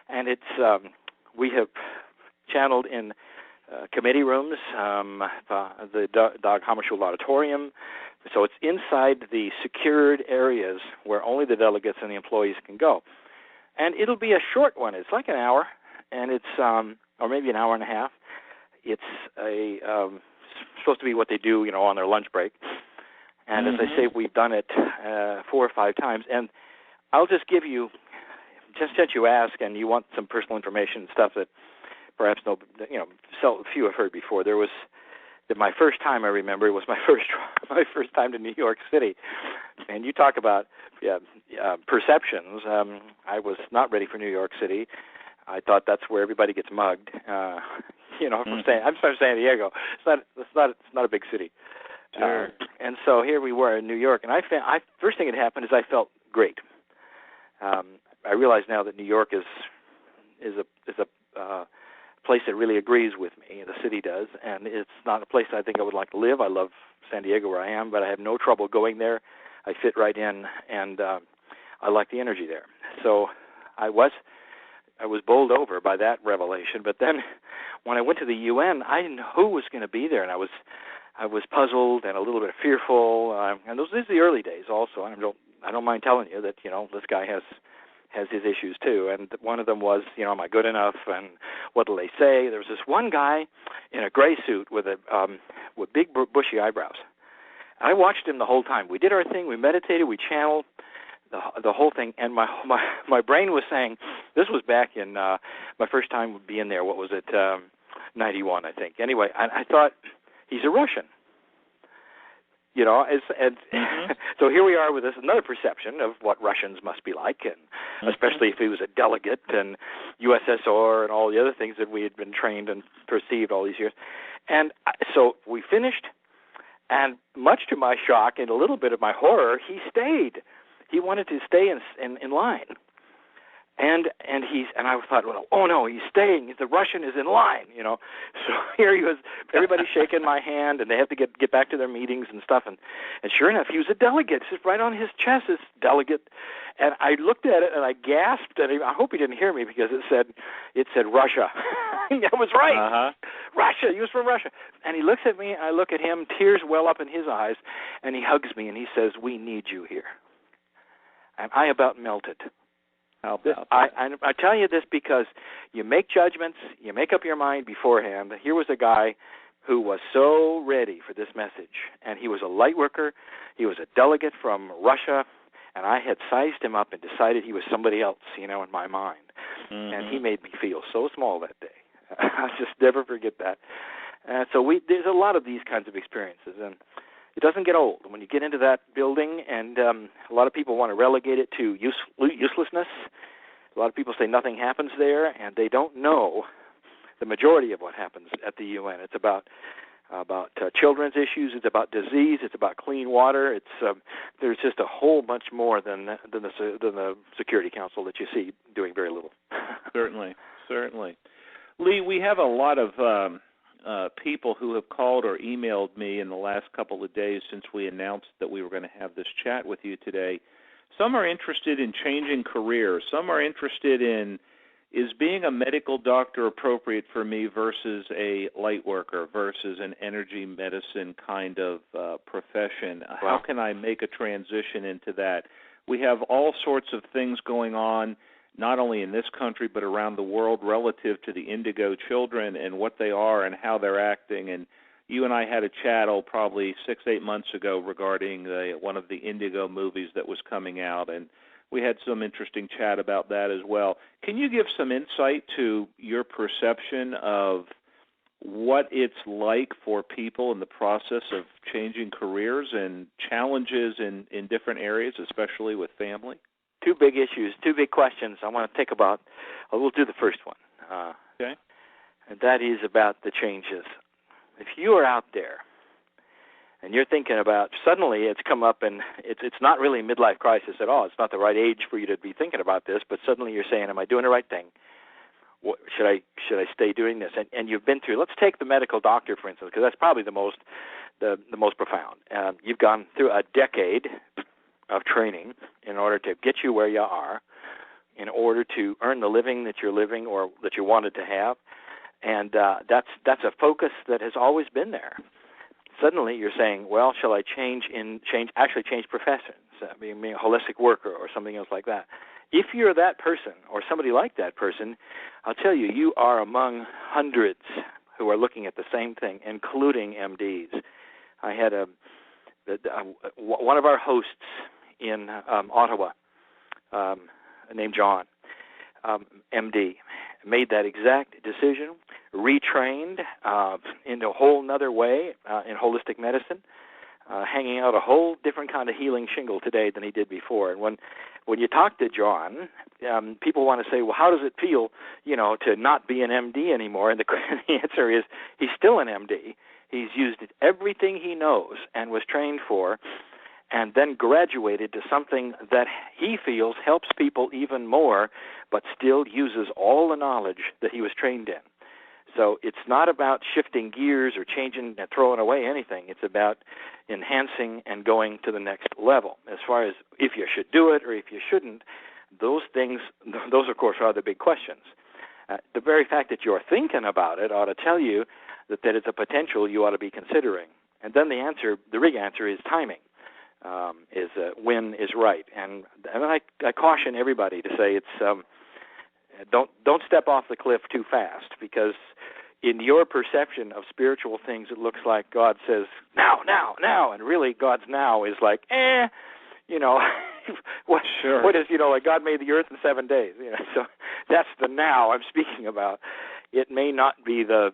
and it's we have channeled in committee rooms, the Dag Hammarskjöld Auditorium. So it's inside the secured areas where only the delegates and the employees can go. And it'll be a short one. It's like an hour, and it's or maybe an hour and a half. It's supposed to be what they do, on their lunch break. And as I say, we've done it 4 or 5 times. And I'll just give you, just since you ask and you want some personal information and stuff that perhaps so few have heard before. There was my first time I remember. It was my first time to New York City, and you talk about perceptions. I was not ready for New York City. I thought that's where everybody gets mugged. I'm from San Diego. It's not a big city. Sure. And so here we were in New York, and first thing that happened is I felt great. I realize now that New York is a place that really agrees with me. The city does, and it's not a place I think I would like to live. I love San Diego where I am, but I have no trouble going there. I fit right in, and I like the energy there. So I was bowled over by that revelation. But then when I went to the UN, I didn't know who was going to be there, and I was puzzled and a little bit fearful. And these are the early days also. And I don't mind telling you that this guy has his issues too, and one of them was, am I good enough, and what do they say? There was this one guy in a gray suit with big bushy eyebrows. I watched him the whole time. We did our thing, we meditated, we channeled the whole thing, and my brain was saying, this was back in my first time being there. What was it, 91, I think. Anyway, I thought, he's a Russian. So here we are with another perception of what Russians must be like, and especially if he was a delegate and USSR and all the other things that we had been trained and perceived all these years. And so we finished, and much to my shock and a little bit of my horror, he stayed. He wanted to stay in line. And I thought, well, oh no, he's staying. The Russian is in line, So here he was, everybody shaking my hand, and they have to get back to their meetings and stuff. And sure enough, he was a delegate. It's right on his chest, this delegate. And I looked at it and I gasped, and I hope he didn't hear me because it said Russia. I was right. Uh-huh. Russia. He was from Russia. And he looks at me, I look at him, tears well up in his eyes, and he hugs me and he says, "We need you here." And I about melted. How about I tell you this because you make judgments, you make up your mind beforehand. Here was a guy who was so ready for this message, and he was a light worker. He was a delegate from Russia, and I had sized him up and decided he was somebody else, in my mind. Mm-hmm. And he made me feel so small that day. I'll just never forget that. So there's a lot of these kinds of experiences, and it doesn't get old. When you get into that building, and a lot of people want to relegate it to uselessness. A lot of people say nothing happens there, and they don't know the majority of what happens at the UN. It's about children's issues. It's about disease. It's about clean water. There's just a whole bunch more than the Security Council that you see doing very little. Certainly. Lee, we have a lot of people who have called or emailed me in the last couple of days since we announced that we were going to have this chat with you today. Some are interested in changing careers. Some are interested in, is being a medical doctor appropriate for me versus a light worker versus an energy medicine kind of profession? Wow. How can I make a transition into that? We have all sorts of things going on, not only in this country but around the world, relative to the indigo children and what they are and how they're acting. And you and I had a chat probably 6-8 months ago regarding one of the indigo movies that was coming out, and we had some interesting chat about that as well. Can you give some insight to your perception of what it's like for people in the process of changing careers and challenges in different areas, especially with family? Two big issues, two big questions I want to think about. We'll do the first one. Okay. And that is about the changes. If you are out there and you're thinking about, suddenly it's come up and it's not really a midlife crisis at all. It's not the right age for you to be thinking about this, but suddenly you're saying, am I doing the right thing? Should I stay doing this? And you've been through, let's take the medical doctor, for instance, because that's probably the most profound. You've gone through a decade of training in order to get you where you are, in order to earn the living that you're living or that you wanted to have. And that's a focus that has always been there. Suddenly you're saying, well, shall I change professions, being a holistic worker or something else like that. If you're that person or somebody like that person, I'll tell you, you are among hundreds who are looking at the same thing, including MDs. I had one of our hosts in Ottawa, named John, MD, made that exact decision, retrained in a whole other way in holistic medicine, hanging out a whole different kind of healing shingle today than he did before. And when you talk to John, people want to say, well, how does it feel, to not be an MD anymore? And the answer is he's still an MD. He's used everything he knows and was trained for, and then graduated to something that he feels helps people even more, but still uses all the knowledge that he was trained in. So it's not about shifting gears or changing and throwing away anything. It's about enhancing and going to the next level. As far as if you should do it or if you shouldn't, those of course are the big questions. The very fact that you're thinking about it ought to tell you that it's a potential you ought to be considering. And then the big answer is timing. Is when is right, and I caution everybody to say it's don't step off the cliff too fast, because in your perception of spiritual things, it looks like God says now, and really God's now is like what Sure. What is like God made the earth in 7 days, so that's the now I'm speaking about. It may not be the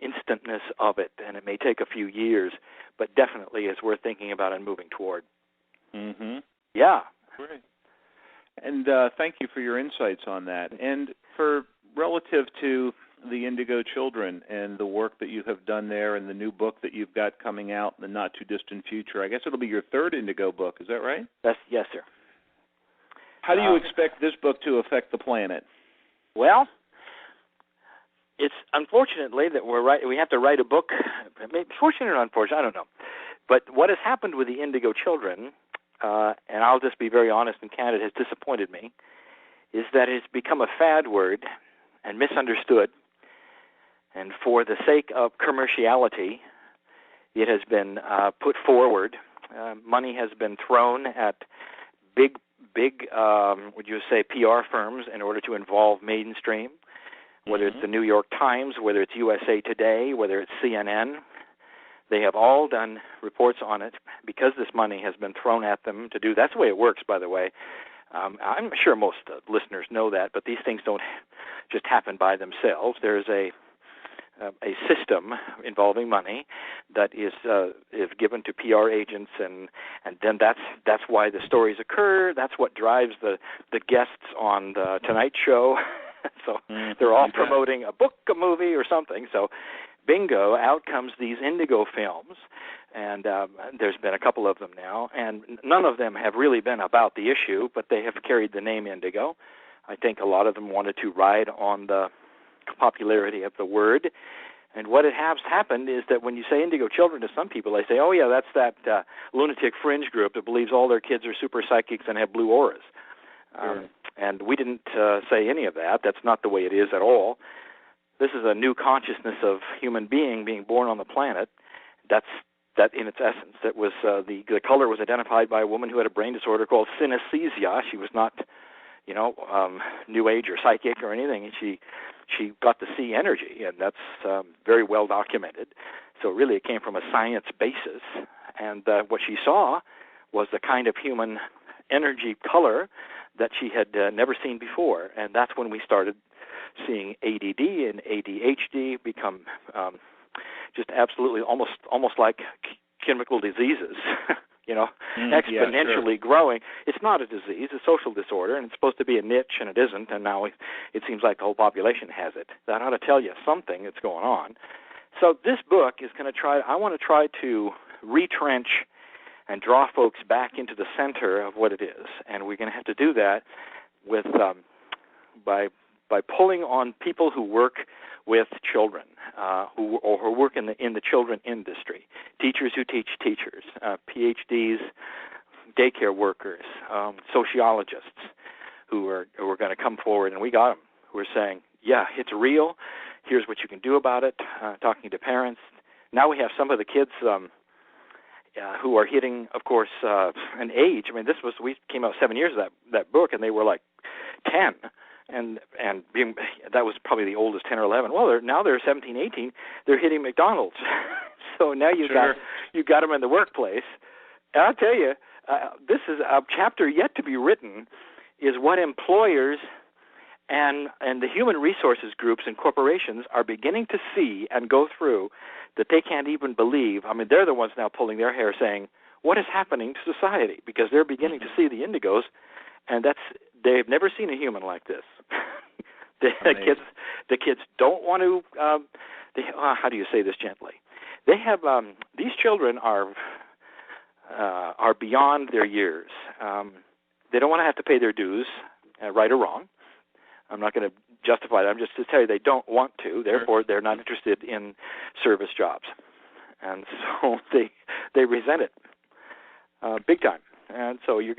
instantness of it, and it may take a few years, but definitely is worth thinking about and moving toward. Mm-hmm. Yeah. Great. And thank you for your insights on that. And for relative to the Indigo Children and the work that you have done there and the new book that you've got coming out in the not-too-distant future, I guess it'll be your third Indigo book. Is that right? Yes, sir. How do you expect this book to affect the planet? Well, it's unfortunately that we have to write a book. Maybe fortunate or unfortunate, I don't know. But what has happened with the Indigo Children, and I'll just be very honest and candid, has disappointed me, is that it's become a fad word and misunderstood. And for the sake of commerciality, it has been put forward. Money has been thrown at big, would you say, PR firms in order to involve mainstream. Whether it's the New York Times, whether it's USA Today, whether it's CNN, they have all done reports on it because this money has been thrown at them to do. That's the way it works, by the way. I'm sure most listeners know that, but these things don't just happen by themselves. There's a system involving money that is given to PR agents, and then that's why the stories occur. That's what drives the guests on the Tonight Show. So they're all promoting a book, a movie, or something. So bingo, out comes these Indigo films, and there's been a couple of them now, and none of them have really been about the issue, but they have carried the name Indigo. I think a lot of them wanted to ride on the popularity of the word. And what has happened is that when you say Indigo Children to some people, they say, oh, yeah, that's that lunatic fringe group that believes all their kids are super psychics and have blue auras. And we didn't say any of that. That's not the way it is at all. This is a new consciousness of human being born on the planet. That in its essence. That was the color was identified by a woman who had a brain disorder called synesthesia. She was not, New Age or psychic or anything. And she got to see energy, and that's very well documented. So really, it came from a science basis. And what she saw was the kind of human energy color that she had never seen before, and that's when we started seeing ADD and ADHD become just absolutely almost like chemical diseases, exponentially growing. It's not a disease, it's a social disorder, and it's supposed to be a niche, and it isn't, and now it seems like the whole population has it. That ought to tell you something that's going on. So this book is going to I want to try to retrench and draw folks back into the center of what it is. And we're going to have to do that with by pulling on people who work with children, who work in the children industry, teachers who teach teachers, PhDs, daycare workers, sociologists who are going to come forward, and we got them, who are saying, yeah, it's real. Here's what you can do about it. Talking to parents. Now we have some of the kids who are hitting, of course, an age. I mean, we came out 7 years of that book, and they were like 10, and that was probably the oldest, 10 or 11. Well, now they're 17, 18. They're hitting McDonald's. So now you got them in the workplace. And I'll tell you, this is a chapter yet to be written. Is what employers and the human resources groups and corporations are beginning to see and go through that they can't even believe. I mean, they're the ones now pulling their hair saying, what is happening to society? Because they're beginning to see the indigos, and they've never seen a human like this. the kids don't want to, how do you say this gently? They have, these children are beyond their years. They don't want to have to pay their dues, right or wrong. I'm not going to justify that. I'm just to tell you they don't want to. Therefore, they're not interested in service jobs, and so they resent it big time. And so I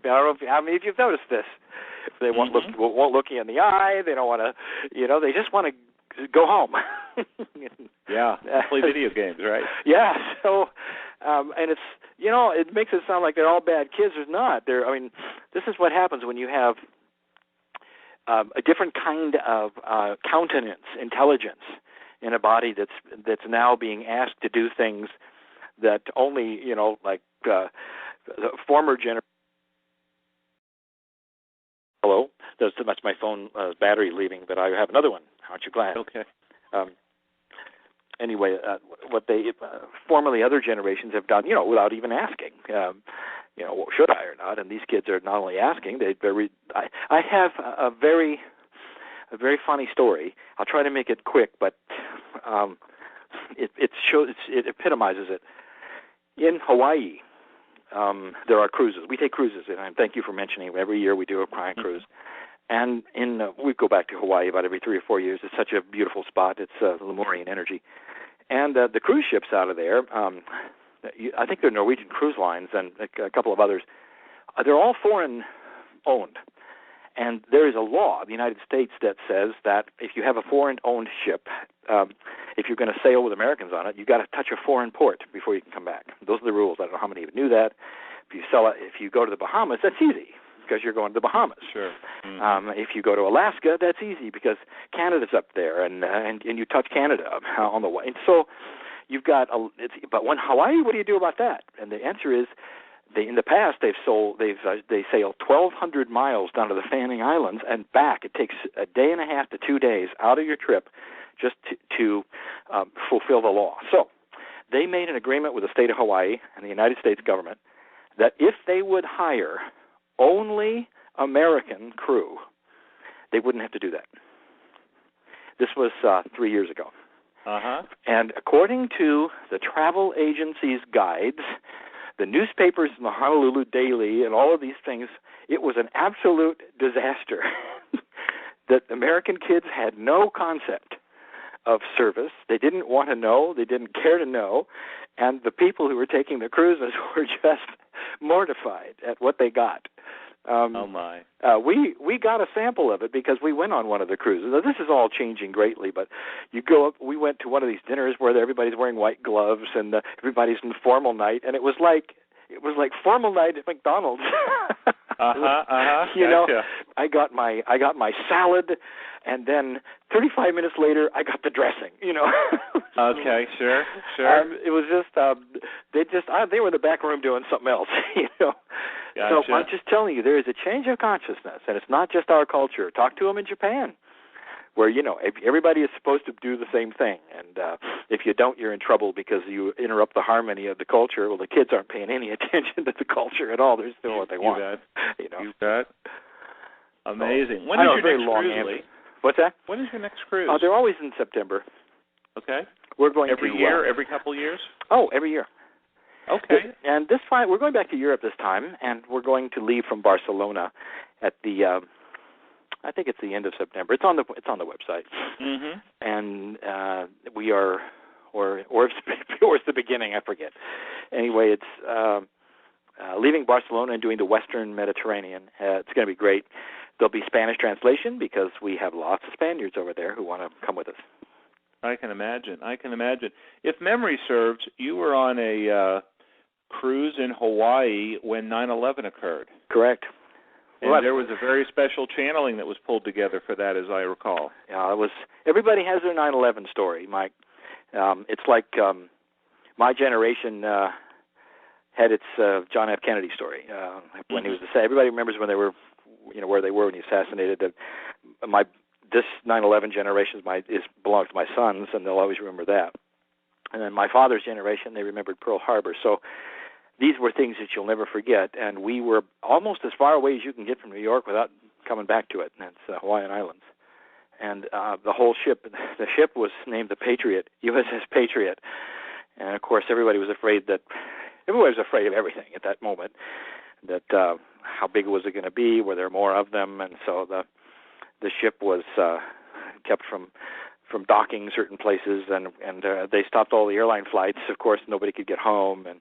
don't know if you've noticed this. They won't look you in the eye. They don't want to. They just want to go home. Yeah, play video games, right? Yeah. So, and it's it makes it sound like they're all bad kids. There's not. This is what happens when you have a different kind of countenance, intelligence in a body that's now being asked to do things that only the former generation. Hello, that's my phone battery leaving, but I have another one. Aren't you glad? Okay. Anyway, what they formerly other generations have done, without even asking. Should I or not? And these kids are not only asking; I have a very funny story. I'll try to make it quick, but it epitomizes it. In Hawaii, there are cruises. We take cruises, and thank you for mentioning. Every year we do a Kryon cruise, and we go back to Hawaii about every 3 or 4 years. It's such a beautiful spot. It's Lemurian energy, and the cruise ships out of there. I think they're Norwegian Cruise Lines and a couple of others. They're all foreign-owned. And there is a law in the United States that says that if you have a foreign-owned ship, if you're going to sail with Americans on it, you've got to touch a foreign port before you can come back. Those are the rules. I don't know how many even knew that. If you go to the Bahamas, that's easy because you're going to the Bahamas. Sure. If you go to Alaska, that's easy because Canada's up there, and you touch Canada on the way. And so you've got but when Hawaii, what do you do about that? And the answer is, in the past they sailed 1,200 miles down to the Fanning Islands and back. It takes a day and a half to 2 days out of your trip just to fulfill the law. So they made an agreement with the state of Hawaii and the United States government that if they would hire only American crew, they wouldn't have to do that. This was 3 years ago. Uh-huh. And according to the travel agency's guides, the newspapers in the Honolulu Daily and all of these things, it was an absolute disaster that American kids had no concept of service. They didn't want to know. They didn't care to know. And the people who were taking the cruises were just mortified at what they got. Oh, my. We got a sample of it because we went on one of the cruises. Now, this is all changing greatly, but you go up, we went to one of these dinners where everybody's wearing white gloves and everybody's in formal night, and it was like formal night at McDonald's. You know, I got my salad, and then 35 minutes later, I got the dressing. You know. Okay, sure. It was just they were in the back room doing something else. You know. Gotcha. So I'm just telling you, there is a change of consciousness, and it's not just our culture. Talk to them in Japan, where, you know, everybody is supposed to do the same thing, and if you don't, you're in trouble because you interrupt the harmony of the culture. Well, the kids aren't paying any attention to the culture at all. They're just doing what they want. You know. You bet. Amazing. When is your next cruise, Lee? What's that? When is your next cruise? They're always in September. Okay. We're going every year, every couple of years? Oh, every year. Okay. And this time, we're going back to Europe this time, and we're going to leave from Barcelona at the, I think it's the end of September. It's on the website. Mm-hmm. And we are, or it's the beginning, I forget. Anyway, it's leaving Barcelona and doing the Western Mediterranean. It's going to be great. there'll be Spanish translation because we have lots of Spaniards over there who want to come with us. I can imagine. If memory serves, you were on a cruise in Hawaii when 9/11 occurred. Correct. And there was a very special channeling that was pulled together for that, as I recall. Yeah, it was. Everybody has their 9/11 story, Mike. It's like my generation had its John F. Kennedy story when he was assassinated. Everybody remembers when they were, where they were when he assassinated. This 9/11 generation belongs to my sons, and they'll always remember that. And then my father's generation, they remembered Pearl Harbor. So these were things that you'll never forget, and we were almost as far away as you can get from New York without coming back to it, and that's the Hawaiian Islands. And the ship was named the Patriot, USS Patriot. And, of course, everybody was afraid of everything at that moment, that how big was it going to be, were there more of them, and so the ship was kept from docking certain places, and they stopped all the airline flights. Of course, nobody could get home, and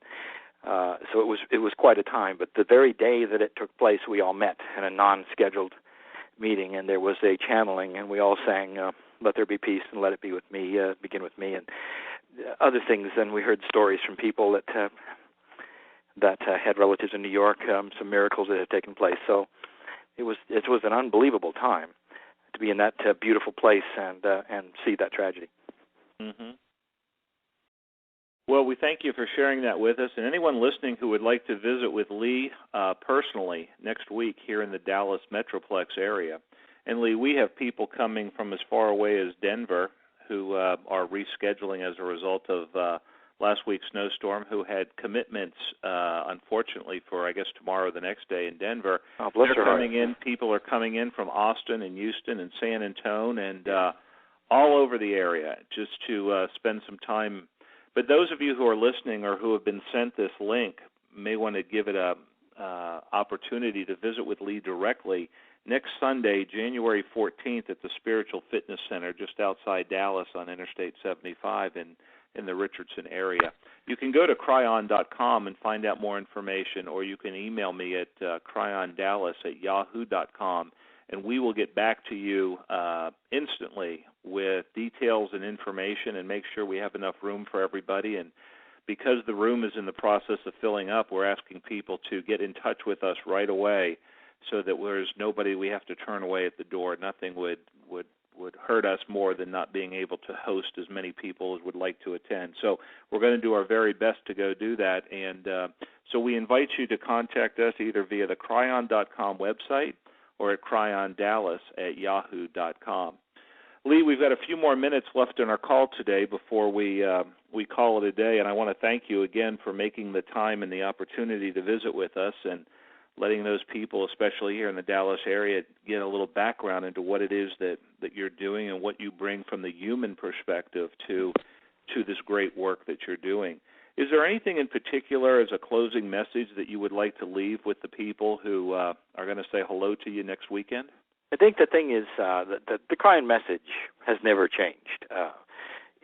so it was quite a time. But the very day that it took place, we all met in a non-scheduled meeting, and there was a channeling, and we all sang "Let There Be Peace" and "Let It Be With Me," begin with me, and other things. And we heard stories from people that had relatives in New York, some miracles that had taken place. So it was an unbelievable time to be in that beautiful place and see that tragedy. Mm-hmm. Well, we thank you for sharing that with us. And anyone listening who would like to visit with Lee personally next week here in the Dallas Metroplex area. And Lee, we have people coming from as far away as Denver who are rescheduling as a result of last week's snowstorm, who had commitments, unfortunately, for, I guess, tomorrow or the next day in Denver. Oh, bless They're your coming heart. in. People are coming in from Austin and Houston and San Antonio and all over the area just to spend some time. But those of you who are listening or who have been sent this link may want to give it a opportunity to visit with Lee directly next Sunday, January 14th, at the Spiritual Fitness Center just outside Dallas on Interstate 75 in the Richardson area. You can go to Kryon.com and find out more information, or you can email me at cryondallas@yahoo.com, and we will get back to you instantly with details and information and make sure we have enough room for everybody. And because the room is in the process of filling up, we're asking people to get in touch with us right away so that there's nobody we have to turn away at the door. Nothing would hurt us more than not being able to host as many people as would like to attend. So we're going to do our very best to go do that. And so we invite you to contact us either via the Kryon.com website or at cryondallas@yahoo.com. Lee, we've got a few more minutes left in our call today before we call it a day, and I want to thank you again for making the time and the opportunity to visit with us and letting those people, especially here in the Dallas area, get a little background into what it is that you're doing and what you bring from the human perspective to this great work that you're doing. Is there anything in particular as a closing message that you would like to leave with the people who are going to say hello to you next weekend? I think the thing is that the Kryon message has never changed.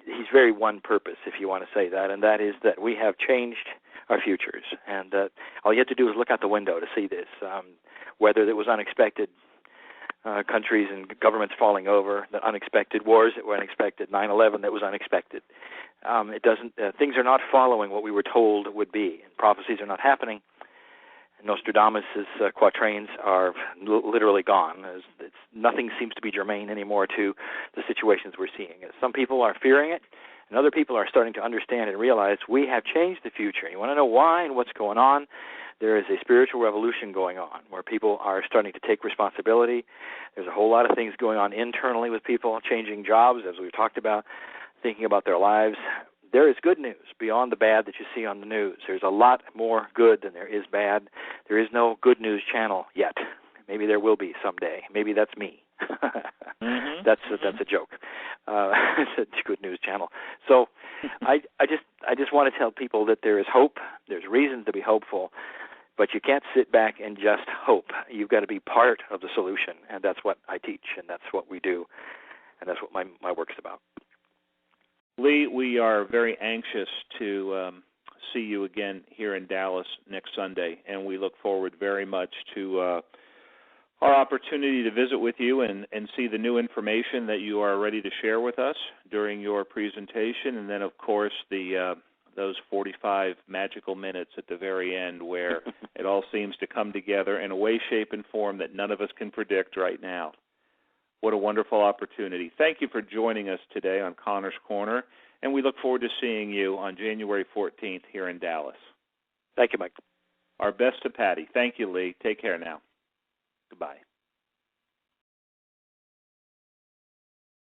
He's very one purpose, if you want to say that, and that is that we have changed our futures, and all you have to do is look out the window to see this. Whether it was unexpected countries and governments falling over, the unexpected wars that were unexpected, 9/11 that was unexpected. It doesn't. Things are not following what we were told would be, and prophecies are not happening. Nostradamus' quatrains are literally gone. Nothing seems to be germane anymore to the situations we're seeing. Some people are fearing it, and other people are starting to understand and realize we have changed the future. You want to know why and what's going on? There is a spiritual revolution going on where people are starting to take responsibility. There's a whole lot of things going on internally with people, changing jobs, as we've talked about, thinking about their lives. There is good news beyond the bad that you see on the news. There's a lot more good than there is bad. There is no good news channel yet. Maybe there will be someday. Maybe that's me. Mm-hmm. That's a joke. It's a good news channel. So I just want to tell people that there is hope. There's reason to be hopeful, but you can't sit back and just hope. You've got to be part of the solution, and that's what I teach, and that's what we do, and that's what my work's about. Lee, we are very anxious to see you again here in Dallas next Sunday, and we look forward very much to our opportunity to visit with you and see the new information that you are ready to share with us during your presentation, and then, of course, those 45 magical minutes at the very end where it all seems to come together in a way, shape, and form that none of us can predict right now. What a wonderful opportunity. Thank you for joining us today on Connor's Corner, and we look forward to seeing you on January 14th here in Dallas. Thank you, Mike. Our best to Patty. Thank you, Lee. Take care now. Goodbye.